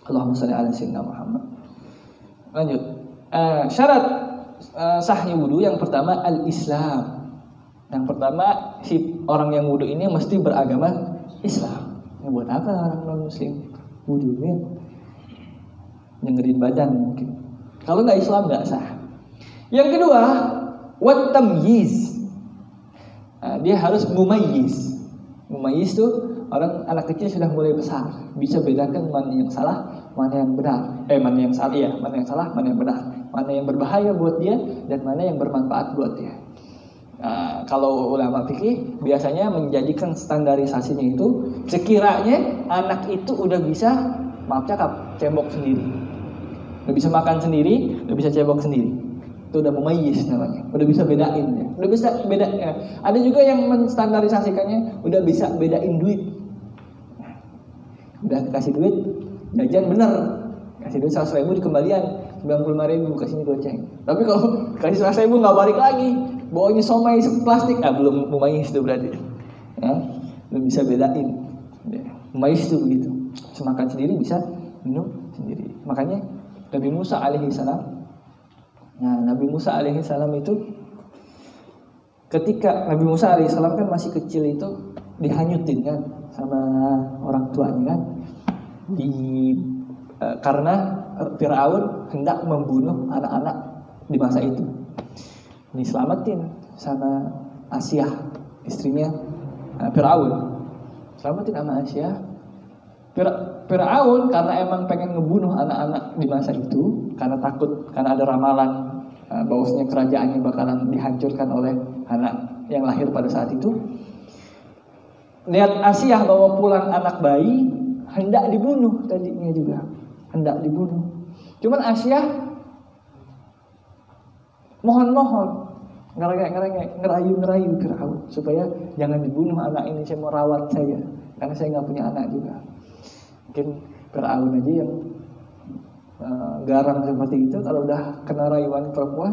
Allahumma shalli ala sayyidina Muhammad. Lanjut. Syarat sahnya wudu yang pertama al-Islam. Yang pertama si orang yang wudu ini mesti beragama Islam. Ya, buat apa orang non muslim wudunya? Dengerin badan mungkin. Kalau nggak Islam nggak sah. Yang kedua, wat tamyiz. Dia harus mumayyiz. Mumayyiz tuh orang anak kecil sudah mulai besar, bisa bedakan mana yang salah, mana yang benar. Mana yang salah ya, mana yang salah, mana yang benar. Mana yang berbahaya buat dia dan mana yang bermanfaat buat dia. Kalau ulama fikih biasanya menjadikan standarisasinya itu sekiranya anak itu udah bisa, maaf cakap, cebok sendiri, udah bisa makan sendiri, udah bisa cebok sendiri, itu udah mumayyiz namanya, udah bisa bedain ya, udah bisa beda. Ya. Ada juga yang menstandarisasikannya udah bisa bedain duit, udah kasih duit jajan bener, kasih duit 100.000 dikembalian 95.000 kasih goceng. Tapi kalau kasih 100.000 nggak balik lagi, bawanya somai plastik, belum mumayyiz itu berarti. Ya, belum bisa bedain. Ya, mumayyiz itu begitu. Semakan sendiri bisa minum sendiri. Makanya Nabi Musa alaihi salam. Nah, Nabi Musa alaihi salam itu ketika Nabi Musa alaihi salam kan masih kecil itu dihanyutin kan sama orang tuanya kan. Karena Fir'aun hendak membunuh anak-anak di masa itu. Diselamatin sama Asyah, istrinya Fir'aun. Selamatin sama Asyah. Fir'aun karena emang pengen ngebunuh anak-anak di masa itu, karena takut, karena ada ramalan bahwasanya kerajaannya bakalan dihancurkan oleh anak yang lahir pada saat itu. Lihat Asyah bawa pulang anak bayi, hendak dibunuh tadinya juga. Hendak dibunuh. Cuman Asyah mohon-mohon, ngerayu Fir'aun supaya jangan dibunuh anak ini, saya mau rawat saya, karena saya nggak punya anak juga. Mungkin Fir'aun aja yang garang seperti itu, kalau udah kena rayuan perempuan,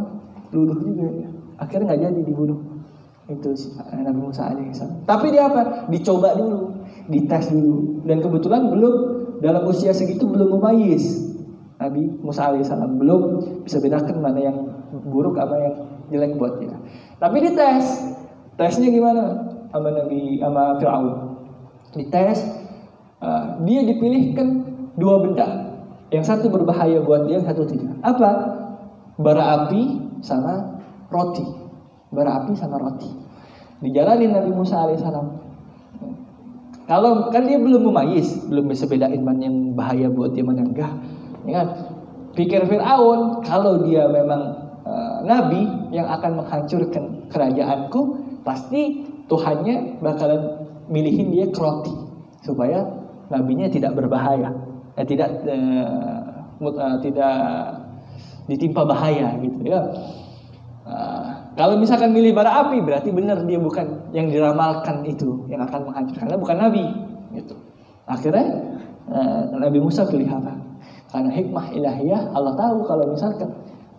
luluh juga ya. Akhirnya nggak jadi dibunuh itu Nabi Musa alaihissalam. Tapi dia apa? Dicoba dulu, dites dulu, dan kebetulan belum dalam usia segitu belum mumayyiz. Nabi Musa alaihissalam belum bisa bedakan mana yang buruk apa yang jelek buat dia. Tapi dites, tesnya gimana? Sama Fir'aun. Dites, dia dipilihkan 2 benda. Yang satu berbahaya buat dia, yang satu tidak. Apa? Bara api sama roti. Bara api sama roti. Dijalanin Nabi Musa alaihissalam. Kalau kan dia belum mumayyiz, belum bisa bedain mana yang bahaya buat dia, mana yang enggak. Ya kan? Pikir Fir'aun, kalau dia memang nabi yang akan menghancurkan kerajaanku, pasti Tuhannya bakalan milihin dia ke roti supaya nabinya tidak berbahaya, tidak ditimpa bahaya gitu ya. Kalau misalkan milih bara api, berarti benar dia bukan yang diramalkan itu yang akan menghancurkan, karena bukan nabi gitu. Akhirnya Nabi Musa pilih apa? Karena hikmah ilahiyah, Allah tahu kalau misalkan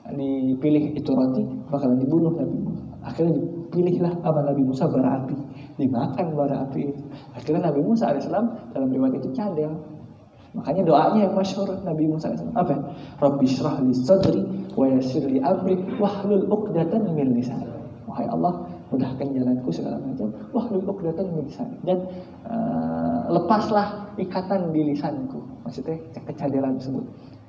dipilih itu roti bakalan dibunuh Nabi Musa. Akhirnya dipilihlah sama Nabi Musa bara api, dimakan bara api itu. Akhirnya Nabi Musa alaihissalam dalam riwayat itu cadel. Makanya doanya yang masyhur Nabi Musa alaihissalam apa? Rabbi shrah li sadri wa yassir li amri wahlul 'uqdatan min lisani. Wahai Allah, mudahkan jalanku segala macam, wahlul 'uqdatan min lisani. Dan lepaslah ikatan di lisanku. Maksudnya kecadelan tersebut.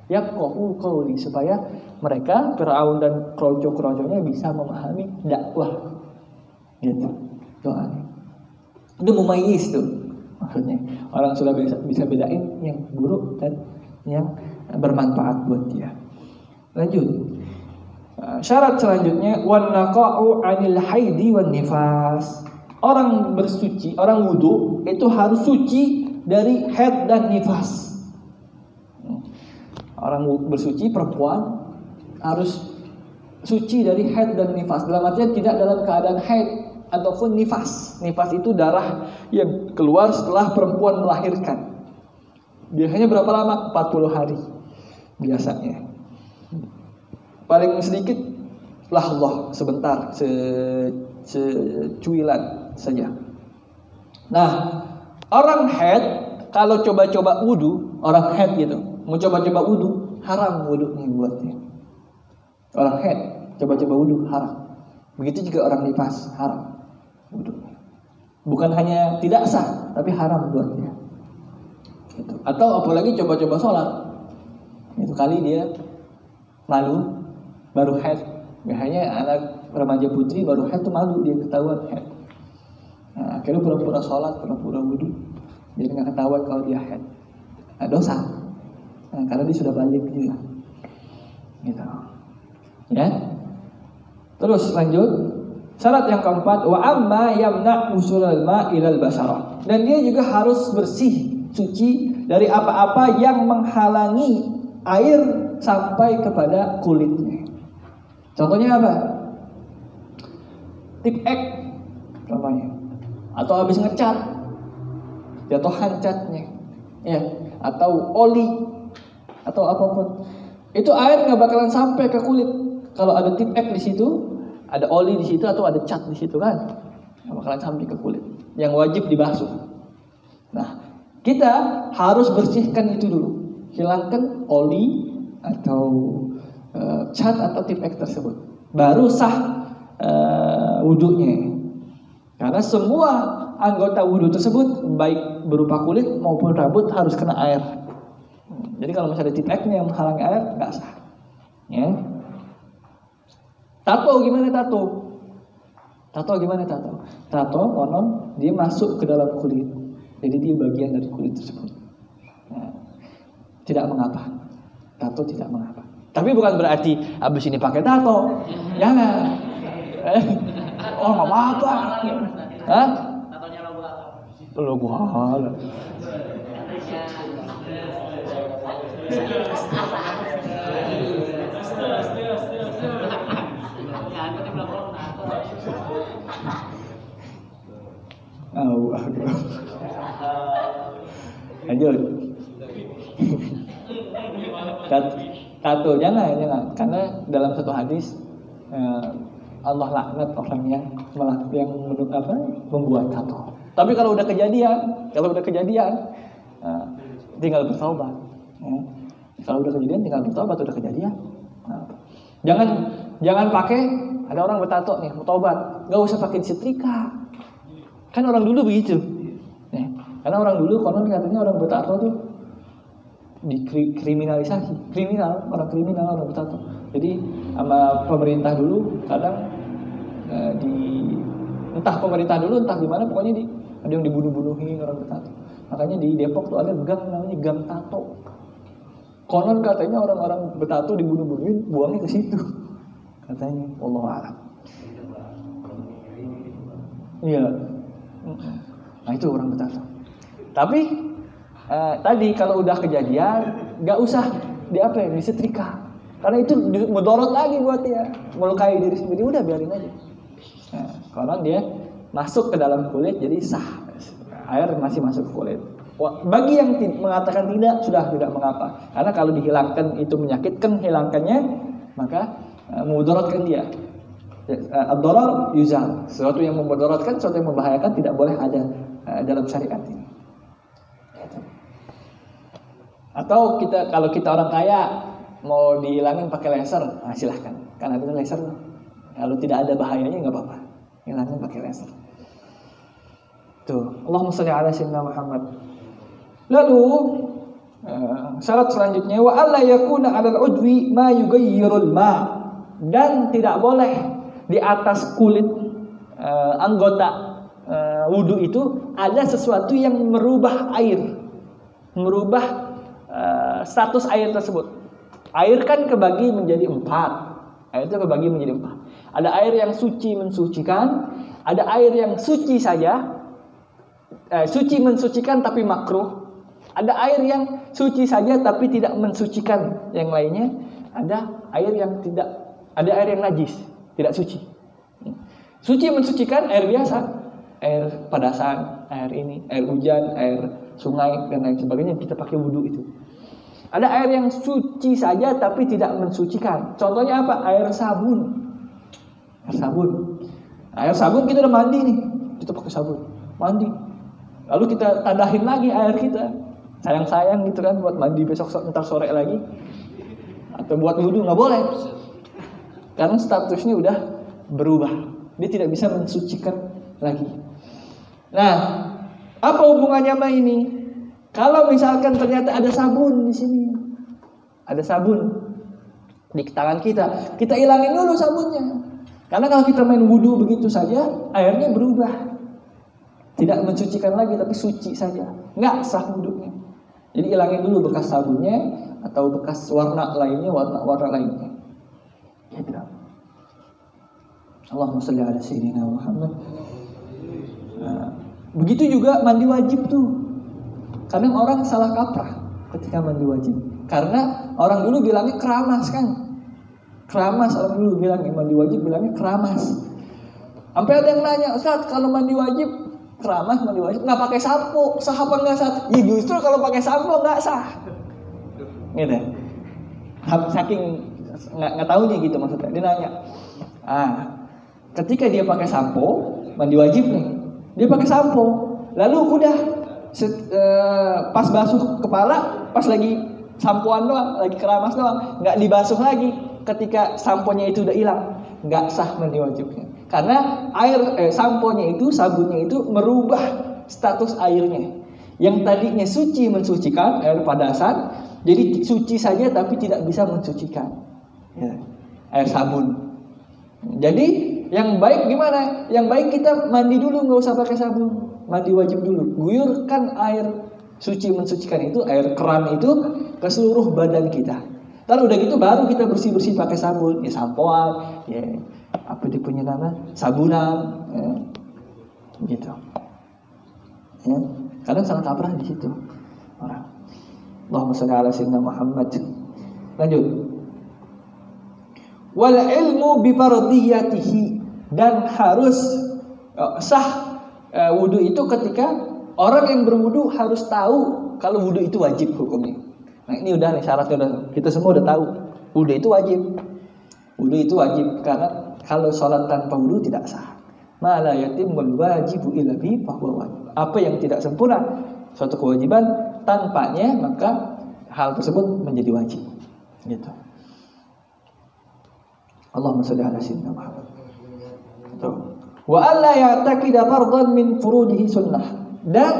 Yaqulu qawli, supaya mereka Fir'aun dan kroco-kroconya bisa memahami dakwah. Gitu. Doanya. Itu mumayyiz tuh. Maksudnya orang sudah bisa bedain yang buruk dan yang bermanfaat buat dia. Lanjut. Syarat selanjutnya wan naqa'u 'anil haidi wan nifas. Orang bersuci, orang wudu itu harus suci dari haid dan nifas. Orang bersuci perempuan harus suci dari haid dan nifas. Dalam artinya tidak dalam keadaan haid ataupun nifas. Nifas itu darah yang keluar setelah perempuan melahirkan. Biasanya berapa lama? 40 hari biasanya. Paling sedikit lahzah, sebentar, secuilan saja. Nah, orang haid kalau coba-coba wudu, orang haid gitu, mau coba-coba wudu, haram wudunya buatnya. Orang haid coba-coba wudu haram. Begitu juga orang nifas haram wudunya. Bukan hanya tidak sah, tapi haram buatnya. Gitu. Atau apalagi coba-coba sholat, itu kali dia malu baru haid. Biasanya anak remaja putri baru haid tuh malu, dia ketahuan haid. Nah, akhirnya pura-pura sholat, pura-pura wudu, jadi nggak ketahuan kalau dia haid. Nah, dosa. Nah, karena dia sudah balik juga. Gitu. Ya. Terus lanjut. Syarat yang keempat, wa amma yamna usulal ma ilal basharah. Dan dia juga harus bersih, suci dari apa-apa yang menghalangi air sampai kepada kulitnya. Contohnya apa? Tip X contohnya. Atau habis ngecat, jatuhan catnya, ya, atau oli, atau apapun. Itu air nggak bakalan sampai ke kulit. Kalau ada tip X di situ, ada oli di situ, atau ada cat di situ kan, nggak bakalan sampai ke kulit. Yang wajib dibasuh. Nah, kita harus bersihkan itu dulu, hilangkan oli atau cat atau tip X tersebut, baru sah wudunya. Karena semua anggota wudu tersebut, baik berupa kulit maupun rambut, harus kena air. Jadi kalau misalnya tip X-nya yang menghalangi air, nggak sah. Ya. Tato gimana tato? Tato gimana tato? Tato konon dia masuk ke dalam kulit, jadi dia bagian dari kulit tersebut. Nah, tidak mengapa, tato tidak mengapa. Tapi bukan berarti abis ini pakai tato, jangan. Oh nggak apa-apa. Hah? Tatonya logo apa? Logo halal. Lanjut. Tato jangan. Karena dalam satu hadis Allah laknat orang yang membuat tato. Tapi kalau udah kejadian, tinggal bertaubat. Ya. Kalau udah kejadian, tinggal bertaubat, udah kejadian. Nah, jangan pakai, ada orang bertato nih, mau taubat, nggak usah pakai setrika. Kan orang dulu begitu. Ya. Karena orang dulu konon katanya orang bertato tuh dikriminalisasi, orang kriminal bertato. Jadi sama pemerintah dulu kadang entah pemerintah dulu entah gimana, pokoknya ada yang dibunuh-bunuhin orang bertato. Makanya di Depok tuh ada gang namanya gang tato. Konon katanya orang-orang bertato dibunuh-bunuhin, buangnya ke situ. Katanya, wallahu a'lam. Iya. Nah itu orang bertato. Tapi tadi kalau udah kejadian, nggak usah disetrika. Karena itu mudorot lagi buat dia, melukai diri sendiri, udah biarin aja. Nah, kalau dia masuk ke dalam kulit, jadi sah, air masih masuk ke kulit. Bagi yang mengatakan tidak, sudah tidak mengapa. Karena kalau dihilangkan itu menyakitkan, hilangkannya maka mudorotkan dia. Ad-darar yuzal, sesuatu yang memudaratkan, sesuatu yang membahayakan tidak boleh ada dalam syariat ini. Atau kalau kita orang kaya mau dihilangin pakai laser, nah silahkan. Kan ada laser. Kalau tidak ada bahayanya nggak apa-apa. Hilangin pakai laser. Tuh, Allahumma shalli ala sayyidina Muhammad. Lalu syarat selanjutnya, wa alla yakuna 'alal 'udwi ma yughayyirul ma, dan tidak boleh di atas kulit anggota wudu itu ada sesuatu yang merubah air, merubah status air tersebut. Air kan kebagi menjadi 4. Air itu kebagi menjadi 4. Ada air yang suci mensucikan, ada air yang suci saja, suci mensucikan tapi makruh. Ada air yang suci saja tapi tidak mensucikan yang lainnya. Ada air yang najis, tidak suci. Suci mensucikan air biasa, air padasan, air hujan, air sungai dan lain sebagainya, kita pakai wudu itu. Ada air yang suci saja tapi tidak mensucikan. Contohnya apa? Air sabun. Air sabun kita udah mandi nih, kita pakai sabun, mandi. Lalu kita tadahin lagi air kita. sayang-sayang gitu kan, buat mandi besok ntar sore lagi, atau buat wudhu nggak boleh, karena statusnya udah berubah, dia tidak bisa mensucikan lagi. Nah, apa hubungannya sama ini? Kalau misalkan ternyata ada sabun di sini, ada sabun di tangan kita, kita ilangin dulu sabunnya. Karena kalau kita main wudhu begitu saja, airnya berubah, tidak mensucikan lagi, tapi suci saja, nggak sah wudhunya. Jadi ilangin dulu bekas sabunnya atau bekas warna lainnya, warna lainnya. Gitu. Allahumma sholli ala sayyidina Muhammad. Nah, begitu juga mandi wajib tuh. Kadang orang salah kaprah ketika mandi wajib. Karena orang dulu bilangnya keramas kan. Keramas, orang dulu bilangnya mandi wajib, bilangnya keramas. Sampai ada yang nanya, Ustaz, kalau mandi wajib keramas, mandi wajib nggak pakai sampo, sah apa nggak sah? Ya justru kalau pakai sampo nggak sah. Gitu. Saking nggak tahu nih gitu maksudnya. Dia nanya, ketika dia pakai sampo, mandi wajib nih, dia pakai sampo, lalu udah pas basuh kepala, pas lagi sampoan doang, lagi keramas doang, nggak dibasuh lagi. Ketika samponya itu udah hilang, nggak sah mandi wajibnya. Karena samponya itu, sabunnya itu merubah status airnya. Yang tadinya suci mensucikan, air padasan, jadi suci saja tapi tidak bisa mensucikan. Ya, air sabun. Jadi yang baik gimana? Yang baik kita mandi dulu, nggak usah pakai sabun, mandi wajib dulu. Guyurkan air suci mensucikan itu, air keran itu ke seluruh badan kita. Lalu udah gitu baru kita bersih-bersih pakai sabun, ya sampoan, ya apa dia punya nama, sabunan, ya, gitu. Ya, kadang salah kaprah di situ orang. Allahumma shalli ala sayyidina Muhammad. Lanjut. Wal ilmu bi fardhiyatihi, dan harus sah wudu itu ketika orang yang berwudu harus tahu kalau wudu itu wajib hukumnya. Nah ini udah nih syaratnya, udah kita semua udah tahu wudu itu wajib. Wudu itu wajib karena kalau sholat tanpa wudu tidak sah. Ma la yatimul wajibu illa bi fahuwa wajib. Apa yang tidak sempurna suatu kewajiban tanpanya, maka hal tersebut menjadi wajib. Gitu. Allahumma shalli ala sayyidina Muhammad. Wa alla ya'taqida fardhan min furudihi sunnah. Dan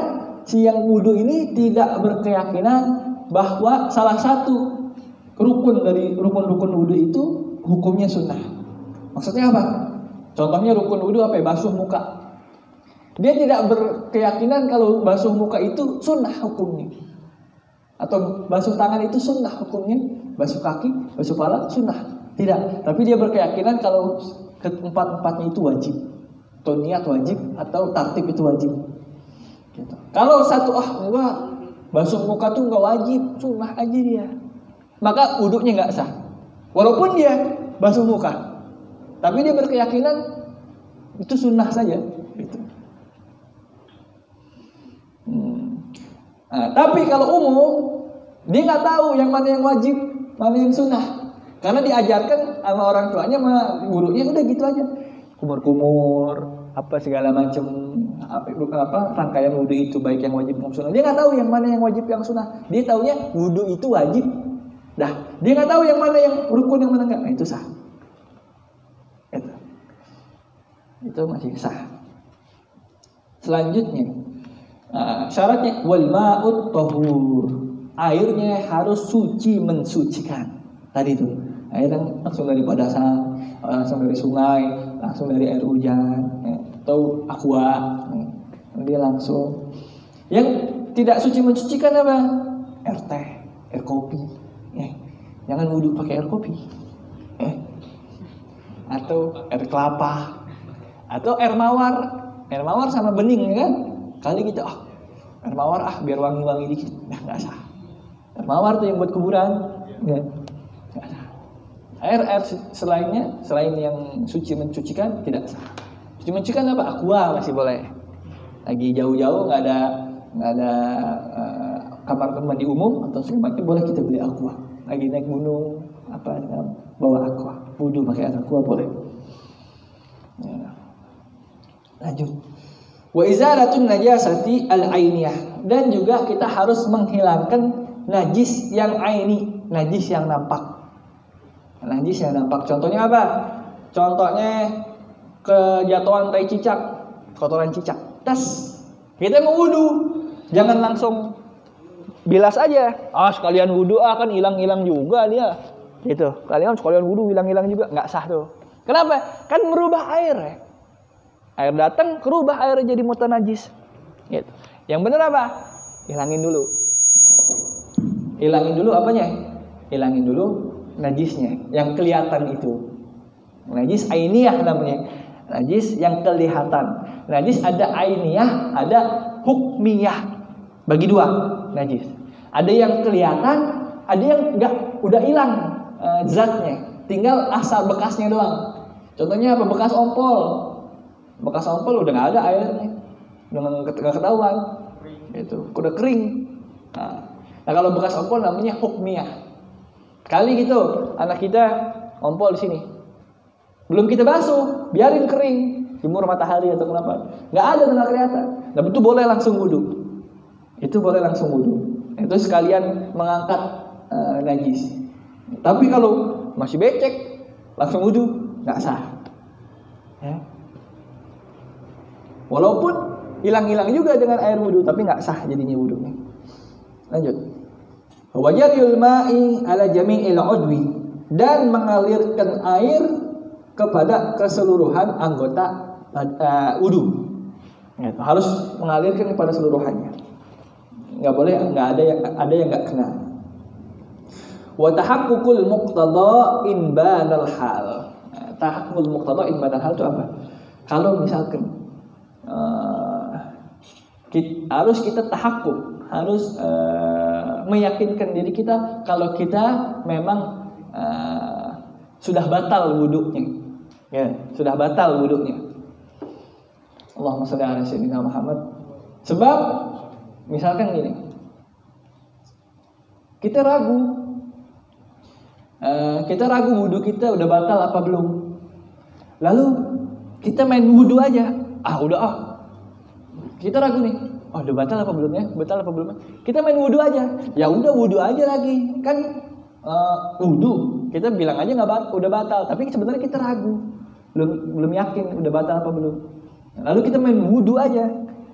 si yang wudu ini tidak berkeyakinan bahwa salah satu rukun dari rukun-rukun wudu itu hukumnya sunnah. Maksudnya apa? Contohnya rukun wudu apa? Basuh muka. Dia tidak berkeyakinan kalau basuh muka itu sunnah hukumnya. Atau basuh tangan itu sunnah hukumnya. Basuh kaki, basuh kepala sunnah. Tidak. Tapi dia berkeyakinan kalau keempat-empatnya itu wajib. Atau niat wajib, atau tartib itu wajib. Gitu. Kalau satu enggak, basuh muka tuh nggak wajib, sunnah aja dia, maka wudhunya nggak sah. Walaupun dia basuh muka, tapi dia berkeyakinan itu sunnah saja. Gitu. Nah, tapi kalau umum, dia nggak tahu yang mana yang wajib, mana yang sunnah, karena diajarkan sama orang tuanya, sama gurunya udah gitu aja, kumur-kumur, apa segala macam, apa rangkaian wudu itu baik yang wajib maupun sunnah. Dia nggak tahu yang mana yang wajib yang sunnah. Dia taunya wudu itu wajib. Dah, dia nggak tahu yang mana yang rukun yang mana enggak. Nah, itu sah. Itu masih sah. Selanjutnya, syaratnya wal ma'ut tahur. Airnya harus suci mensucikan. Tadi itu air yang langsung dari padasan, langsung dari sungai, langsung dari air hujan, atau aqua, dia langsung. Yang tidak suci mensucikan apa? Air teh, air kopi. Jangan wudhu pakai air kopi, atau air kelapa, atau air mawar. Air mawar sama bening, ya kan? Kali gitu, air mawar biar wangi-wangi dikit. Nah, nggak sah. Air mawar tuh yang buat kuburan, ya. Air selainnya, selain yang suci mencucikan tidak sah. Suci mencucikan apa? Aqua masih boleh. Lagi jauh-jauh nggak ada kamar mandi umum atau segala macam, boleh kita beli aqua. Lagi naik gunung apa bawa aqua, wudu pakai air aqua boleh. Ya. Lanjut. Wa izalatun najasati al-ainiyah, dan juga kita harus menghilangkan najis yang aini, najis yang nampak. Najis yang nampak. Contohnya apa? Contohnya kejatuhan tai cicak, kotoran cicak. Tas. Kita mau wudu, jangan langsung bilas aja. Sekalian wudu kan hilang-hilang juga dia. Gitu. Sekalian wudu hilang-hilang juga, enggak sah tuh. Kenapa? Kan merubah air ya. Air datang, kerubah airnya jadi mutanajis. Gitu. Yang benar apa? Hilangin dulu. Hilangin dulu apanya? Hilangin dulu najisnya, yang kelihatan itu. Najis ainiyah namanya. Najis yang kelihatan. Najis ada ainiyah, ada hukmiyah. Bagi dua najis. Ada yang kelihatan, ada yang enggak, udah hilang zatnya. Tinggal asal bekasnya doang. Contohnya apa? Bekas ompol. Bekas ompol udah enggak ada airnya. Udah enggak ketahuan. Itu udah kering. Nah, kalau bekas ompol namanya hukmiyah. Kali gitu, anak kita ompol di sini. Belum kita basuh, biarin kering, jemur matahari atau kenapa. Enggak ada, enggak kelihatan. Nah, itu boleh langsung wudu. Itu boleh langsung wudu. Itu sekalian mengangkat najis. Tapi kalau masih becek, langsung wudu, enggak sah. Ya. Walaupun hilang-hilang juga dengan air wudu, tapi enggak sah jadinya wudunya. Lanjut. Wajarul ma'i ala jami'il udwi, dan mengalirkan air kepada keseluruhan anggota wudu. Ya, harus mengalirkan kepada seluruhannya. Enggak boleh ada yang enggak kena. Wa tahaqqul muqtada in banal hal. Tahaqqul muqtada in banal hal itu apa? Kalau misalkan harus kita tahakkuk, harus meyakinkan diri kita kalau kita memang sudah batal wudunya. Ya, sudah batal wudunya. Allahumma shalli ala sayyidina Muhammad. Sebab misalkan gini, kita ragu wudu kita udah batal apa belum. Lalu kita main wudu aja. Kita ragu nih. Udah batal apa belum ya? Batal apa belum? Kita main wudu aja. Ya udah wudu aja lagi. Kan wudu. Kita bilang aja udah batal, tapi sebenarnya kita ragu. Belum yakin udah batal apa belum. Lalu kita main wudu aja.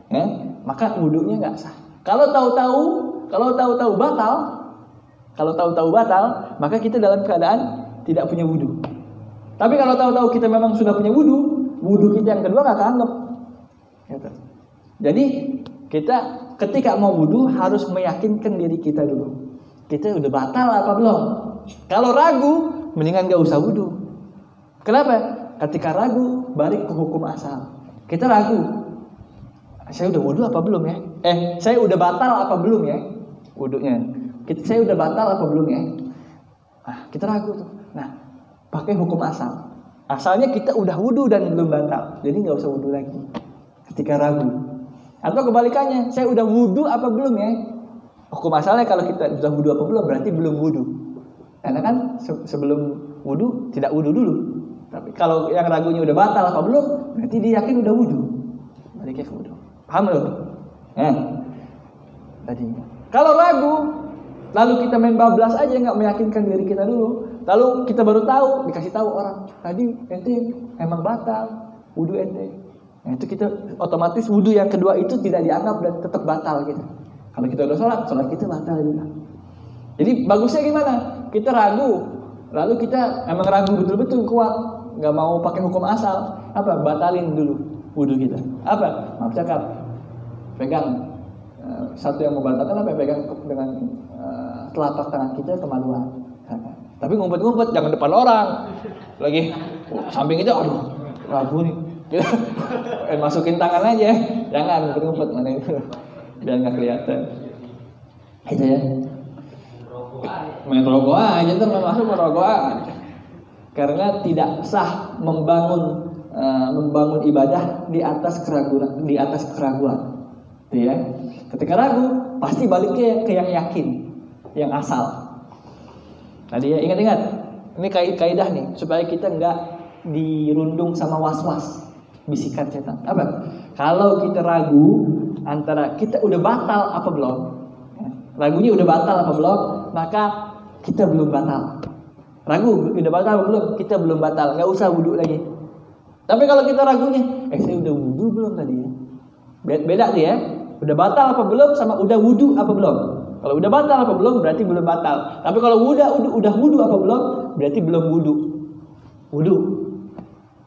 Ya, maka wudunya enggak sah. Kalau tahu-tahu batal, maka kita dalam keadaan tidak punya wudu. Tapi kalau tahu-tahu kita memang sudah punya wudu kita yang kedua enggak keanggap. Gitu. Jadi kita ketika mau wudu harus meyakinkan diri kita dulu. Kita udah batal apa belum? Kalau ragu, mendingan gak usah wudu. Kenapa? Ketika ragu, balik ke hukum asal. Kita ragu. Saya udah wudu apa belum ya? Saya udah batal apa belum ya? Wudunya. Saya udah batal apa belum ya? Nah, kita ragu tuh. Nah, pakai hukum asal. Asalnya kita udah wudu dan belum batal. Jadi gak usah wudu lagi. Ketika ragu. Atau kebalikannya, saya udah wudu apa belum ya? Hukum asalnya kalau kita sudah wudu apa belum, berarti belum wudu. Karena kan sebelum wudu tidak wudu dulu. Tapi kalau yang ragunya udah batal apa belum, berarti dia yakin udah wudu. Baliknya ke wudu. Paham belum? Tadi. Kalau ragu, lalu kita main bablas aja, nggak meyakinkan diri kita dulu. Lalu kita baru tahu, dikasih tahu orang, tadi ente emang batal wudu ente. Nah, itu kita otomatis wudu yang kedua itu tidak dianggap dan tetap batal gitu. Kalau kita udah sholat kita batal juga. Jadi bagusnya gimana? Kita ragu, lalu kita emang ragu betul-betul kuat, nggak mau pakai hukum asal, apa? Batalin dulu wudu kita. Apa? Maaf cakap, pegang satu yang membatalkan apa? Pegang dengan telapak tangan kita kemaluan. Tapi ngumpet-ngumpet, jangan depan orang. Lagi samping itu, ragu nih. Masukin tangan aja, jangan ngumpet mana itu, biar nggak kelihatan. Itu ya. Main rokok aja, ntar masuk merokok aja. Karena tidak sah membangun ibadah di atas keraguan. Itu ya. Ketika ragu, pasti baliknya ke yang yakin, yang asal. Tadi ya, ingat-ingat. Ini kaidah nih, supaya kita nggak dirundung sama was-was. bisikan setan. Apa? Kalau kita ragu antara kita udah batal apa belum, ragunya udah batal apa belum, maka kita belum batal. Ragu udah batal apa belum, kita belum batal, nggak usah wudu lagi. Tapi kalau kita ragunya, saya udah wudu belum tadi ya? Beda tuh ya. Udah batal apa belum sama udah wudu apa belum. Kalau udah batal apa belum berarti belum batal. Tapi kalau udah wudu apa belum berarti belum wudu. Wudu.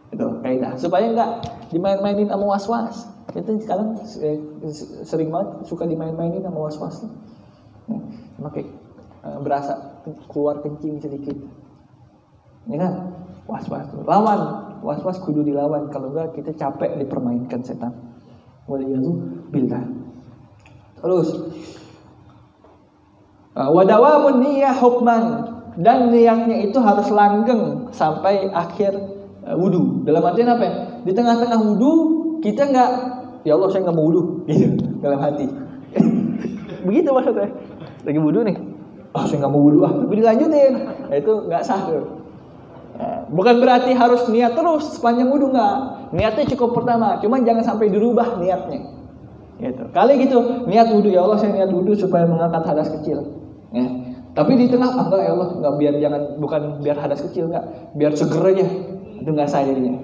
Itu kaidah supaya enggak dimain-mainin sama was-was. Itu sekarang sering banget suka dimain-mainin sama was-was. Makanya berasa keluar kencing sedikit. Ya kan? Was-was. Lawan. Was-was kudu dilawan. Kalau enggak kita capek dipermainkan setan. Waliyadzubillah. Terus wadawamun niyah hukman, dan niatnya itu harus langgeng sampai akhir wudu. Dalam artian apa ya? Di tengah-tengah wudu kita enggak, ya Allah saya enggak mau wudu gitu dalam hati. Begitu maksudnya. Lagi wudu nih. Saya enggak mau wudu tapi dilanjutin. Nah, itu enggak sah tuh. Bukan berarti harus niat terus sepanjang wudu, enggak. Niatnya cukup pertama, cuman jangan sampai dirubah niatnya. Gitu. Kali gitu, niat wudu, ya Allah saya niat wudu supaya mengangkat hadas kecil. Ya. Tapi di tengah enggak ya Allah, enggak, biar jangan, bukan biar hadas kecil, enggak, biar seger aja. Itu enggak sah jadinya.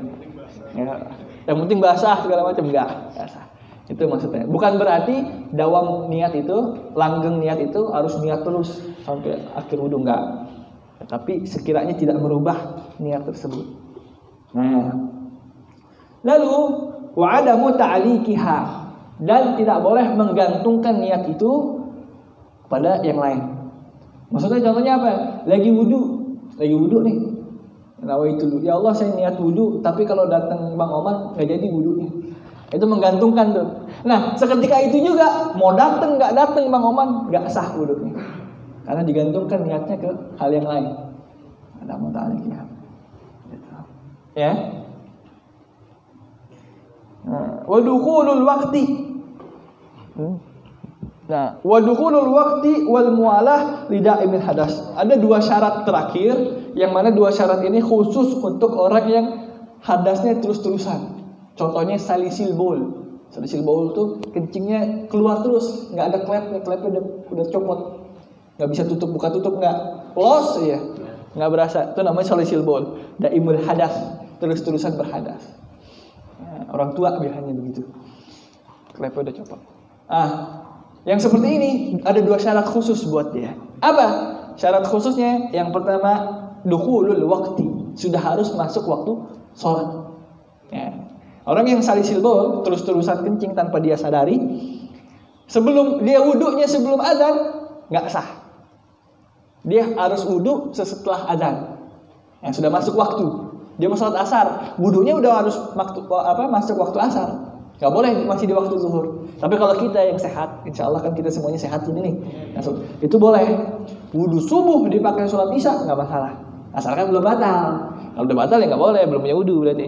Ya. Yang penting basah segala macam, enggak sah. Itu maksudnya. Bukan berarti dawam niat itu, langgeng niat itu harus niat terus sampai akhir wudu, enggak. Tapi sekiranya tidak merubah niat tersebut. Nah, lalu wa adamu ta'liqiha, dan tidak boleh menggantungkan niat itu pada yang lain. Maksudnya contohnya apa? Lagi wudu nih. Nawaitu, ya Allah saya niat wudu, tapi kalau datang Bang Oman nggak jadi wudunya. Itu menggantungkan tuh. Nah, seketika itu juga mau datang nggak datang Bang Oman nggak sah wudunya. Karena digantungkan niatnya ke hal yang lain. Ada mau ta'liqiha. Ya. Wa dukhulul waqti. Nah, wa dukhulul waqti wal mualah lida'imil hadas. Ada dua syarat terakhir, yang mana dua syarat ini khusus untuk orang yang hadasnya terus-terusan. Contohnya salisil baul. Salisil baul tuh kencingnya keluar terus, enggak ada klepnya udah copot. Enggak bisa tutup buka tutup, enggak. Los ya. Enggak berasa. Itu namanya salisil baul. Daimul hadas, terus-terusan berhadas. Orang tua biasanya begitu. Klepnya udah copot. Yang seperti ini ada dua syarat khusus buat dia. Apa syarat khususnya? Yang pertama, dukhulul waqti, sudah harus masuk waktu sholat. Ya. Orang yang salisil baul terus-terusan kencing tanpa dia sadari, sebelum dia wudunya sebelum azan nggak sah. Dia harus wudu setelah azan. Yang sudah masuk waktu. Dia mau sholat asar, wudunya udah harus masuk waktu asar. Gak boleh masih di waktu zuhur. Tapi kalau kita yang sehat, insya Allah kan kita semuanya sehat ini nih. Itu boleh. Wudu subuh dipakai sholat isya nggak masalah. Asalkan belum batal. Kalau udah batal ya nggak boleh, belum punya wudu berarti.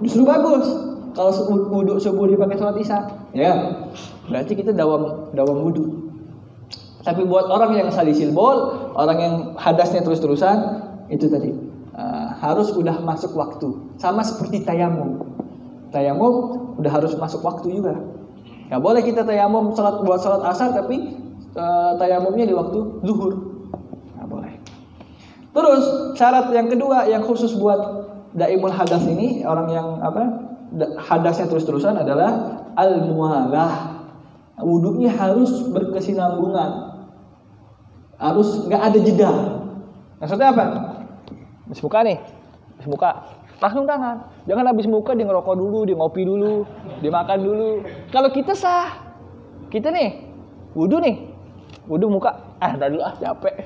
Justru bagus kalau wudu subuh dipakai sholat isya, ya berarti kita dawam wudu. Tapi buat orang yang salisil baul, orang yang hadasnya terus-terusan, itu tadi. Harus udah masuk waktu. Sama seperti tayamum. Tayamum udah harus masuk waktu juga. Gak boleh kita tayamum buat sholat asar tapi tayamumnya di waktu zuhur. Gak boleh. Terus syarat yang kedua yang khusus buat daimul hadas ini, orang yang hadasnya terus-terusan adalah al-mualah. Wudunya harus berkesinambungan. Harus gak ada jeda. Maksudnya apa? Habis muka nih, habis muka langsung tangan. Jangan habis muka dia ngerokok dulu, dia ngopi dulu, dia makan dulu. Kalau kita sah, kita nih wudu muka, dulu capek,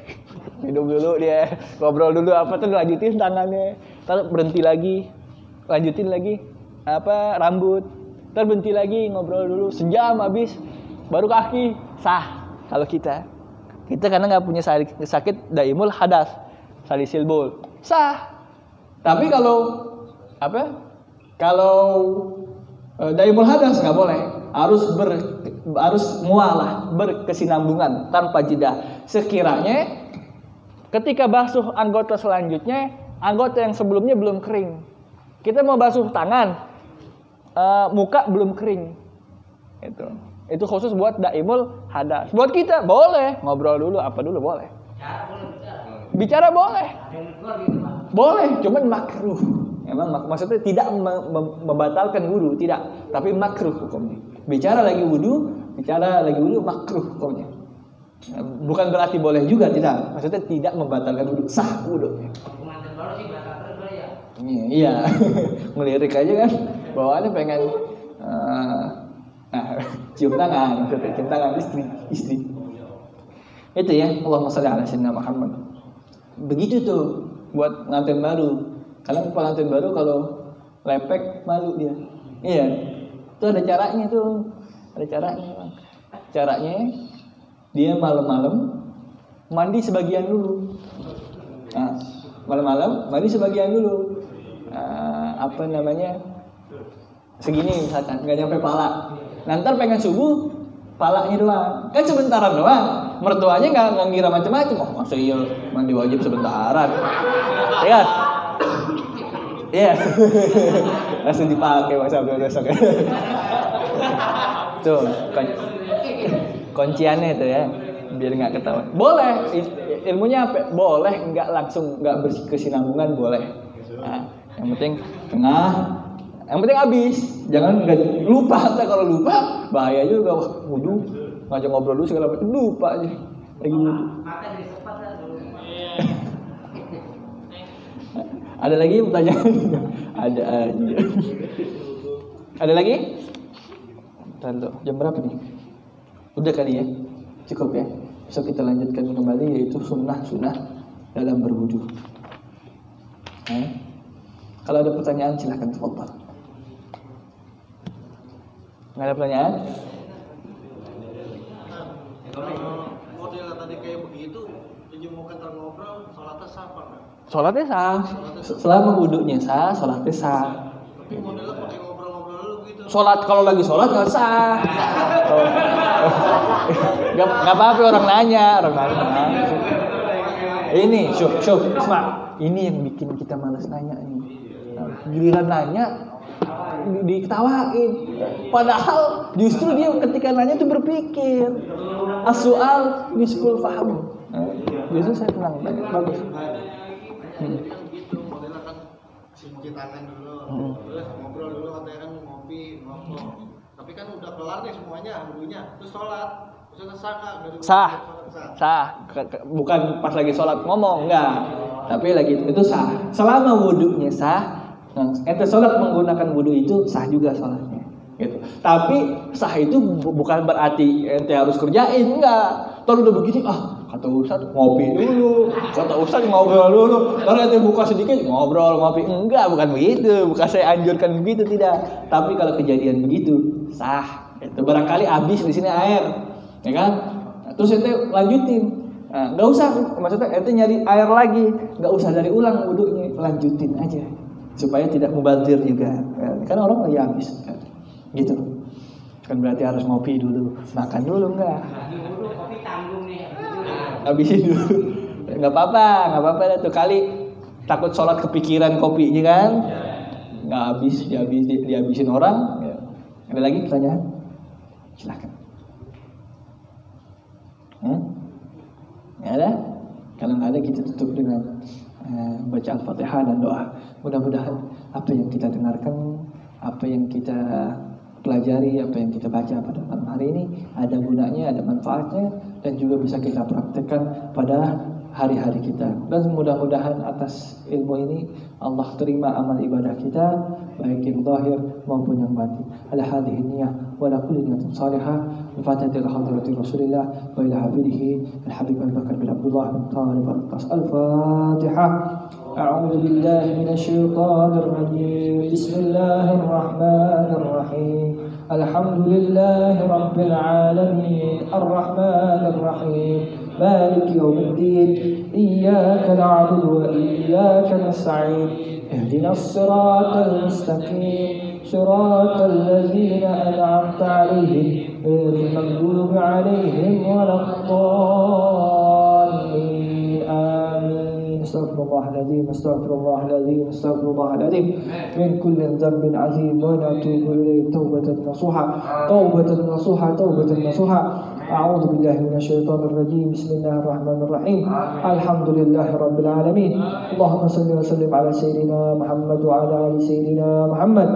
minum dulu dia, ngobrol dulu terus lanjutin tangannya, terus berhenti lagi, lanjutin lagi rambut, terus berhenti lagi ngobrol dulu, sejam habis, baru kaki, sah. Kalau kita karena nggak punya sakit daimul hadas, salisil baul, sah. Tapi kalau daimul hadas nggak boleh, harus mualah, berkesinambungan tanpa jeda. Sekiranya ketika basuh anggota selanjutnya, anggota yang sebelumnya belum kering, kita mau basuh tangan, muka belum kering. Itu khusus buat daimul hadas. Buat kita boleh ngobrol dulu, apa dulu boleh. Bicara boleh. Boleh, cuman makruh. Emang maksudnya tidak membatalkan wudu, tidak, tapi makruh hukumnya. Bicara lagi wudu makruh hukumnya. Bukan berarti boleh juga, tidak. Maksudnya tidak membatalkan wudu, sah wudunya. Iya, ngelirik aja kan. Bawaannya pengen cium tangan, maksudnya cium tangan istri. Itu ya, Allahumma shalli ala sayyidina Muhammad. Begitu tuh buat nganten baru. Karena pengantin baru kalau lepek malu dia. Iya. Itu ada caranya tuh. Ada caranya. Caranya dia malam-malam mandi sebagian dulu. Nah, malam-malam mandi sebagian dulu. Segini misalkan, enggak nyampe pala. Nanti pengen subuh palanya doang. Kan sebentaran doang. Mertuanya enggak ngira macam-macam. Oh, masa iya mandi wajib sebentaran. Ya. Iya. Langsung dipakai masa besok. Tuh, kunciannya itu ya, biar enggak ketahuan. Boleh, ilmunya apa? Boleh enggak langsung enggak berkesinambungan boleh. Nah, yang penting tengah, yang penting habis. Jangan enggak lupa, kalau lupa bahaya juga. Wah, wudu, ngajak ngobrol dulu segala macam lupa aja. Lagi wudu. Ada lagi pertanyaan? Ada aja. Ada lagi? Bentar, jam berapa nih? Udah kali ya? Cukup ya? Besok kita lanjutkan kembali, yaitu sunnah dalam berwudu. Kalau ada pertanyaan silahkan tafadhal. Nggak ada pertanyaan? Model tadi kayak begitu, dijemurkan ngobrol, sholatnya sah apa enggak? Sholatnya sah. Selama wudunya sah, sholatnya sah. Tapi modelnya pakai ngobrol-ngobrol dulu gitu. Sholat, kalau lagi sholat nggak sah. Nggak apa-apa orang nanya. Ini, syuk, Isma. Ini yang bikin kita malas nanya nih. Giliran nanya diketawain. Padahal justru dia ketika nanya tuh berpikir. As-su'al nisful fahm. Justru saya tenang, bagus. Gitu, modelnya kan cuci tangan dulu, terus ngobrol dulu, katanya kan ngopi, ngomong. Tapi kan udah kelar nih semuanya, wudunya, terus sholat. Terus sah. Bukan pas lagi sholat ngomong, enggak. Tapi lagi itu sah. Selama wudunya sah, ente sholat menggunakan wudu itu sah juga sholatnya. Gitu. Tapi sah itu bukan berarti ente harus kerjain, enggak. Kalau udah begini, kata Ustaz ngopi dulu, kata Ustaz ngobrol dulu. Kalau ente buka sedikit ngobrol ngopi, enggak, bukan begitu. Bukan saya anjurkan begitu, tidak. Tapi kalau kejadian begitu sah. Itu barangkali habis di sini air, ya kan? Terus ente lanjutin. Nah, enggak usah, maksudnya ente nyari air lagi, enggak usah dari ulang wudunya, lanjutin aja supaya tidak mubazir juga. Kan orang lagi habis, kan? Gitu. Kan berarti harus ngopi dulu, makan dulu enggak? Kopi tanggung nih. Habisin dulu. Enggak apa-apa tuh kali takut sholat kepikiran kopinya kan? Enggak habis, dihabisin orang. Ya. Ada lagi pertanyaan? Silakan. Nggak ada? Kalau nggak ada kita tutup dengan baca Al-Fatihah dan doa. Mudah-mudahan apa yang kita dengarkan, apa yang kita pelajari, apa yang kita baca pada malam hari ini ada gunanya, ada manfaatnya, dan juga bisa kita praktekkan pada hari-hari kita. Dan mudah-mudahan atas ilmu ini Allah terima amal ibadah kita, baik yang zahir maupun yang batin. Ala hadhihi niyyah wa la kulli niyatin salihah. Al-Fatihah ila hadrati Rasulillah wa ila habibihi Al-Habib Al-Bakar bin Abdullah bin Talib Al-Fatihah. A'udzu billahi minasy syaithanir rajim. Bismillahirrahmanirrahim. Alhamdulillahi rabbil alamin. Ar-Rahmanir Rahim. مالك يوم الدين إياك نعبد وإياك نستعين اهدنا الصراط المستقيم صراط الذين أنعمت عليهم غير المغضوب عليهم ولا الضالين آمين. أستغفر الله العظيم أستغفر الله العظيم أستغفر الله العظيم من كل ذنب عظيم ونتوب إليه توبة نصوحة توبة نصوحة توبة نصوحة. أعوذ بالله من الشيطان الرجيم. بسم الله الرحمن الرحيم. الحمد لله رب العالمين. اللهم صل وسلم على سيدنا محمد وعلى آل سيدنا محمد.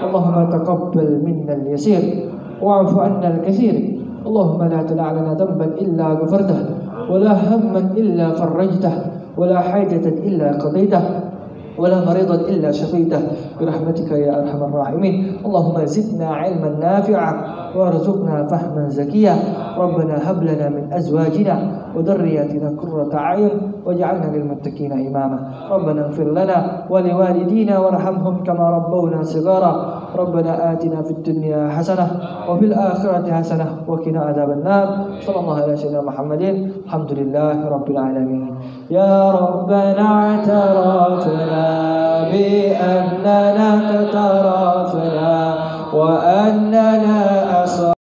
اللهم تقبل منا اليسير واعف عنا الكثير. اللهم لا تدع لنا ذنبا إلا غفرته ولا هما إلا فرجته ولا حاجة إلا قضيته ولا مريضا إلا شفيته برحمتك يا أرحم الراحمين. اللهم زدنا علما نافعا وارزقنا فهما زكيا. ربنا هب لنا من أزواجنا وذرياتنا قرة أعين واجعلنا للمتقين إماما. ربنا اغفر لنا ولوالدينا وارحمهم كما ربونا صغارا. ربنا آتنا في الدنيا حسنة وفي الآخرة حسنة وقنا عذاب النار. صلى الله على سيدنا محمد. الحمد لله رب العالمين. يا ربنا اعترفنا بأننا اقترفنا وأننا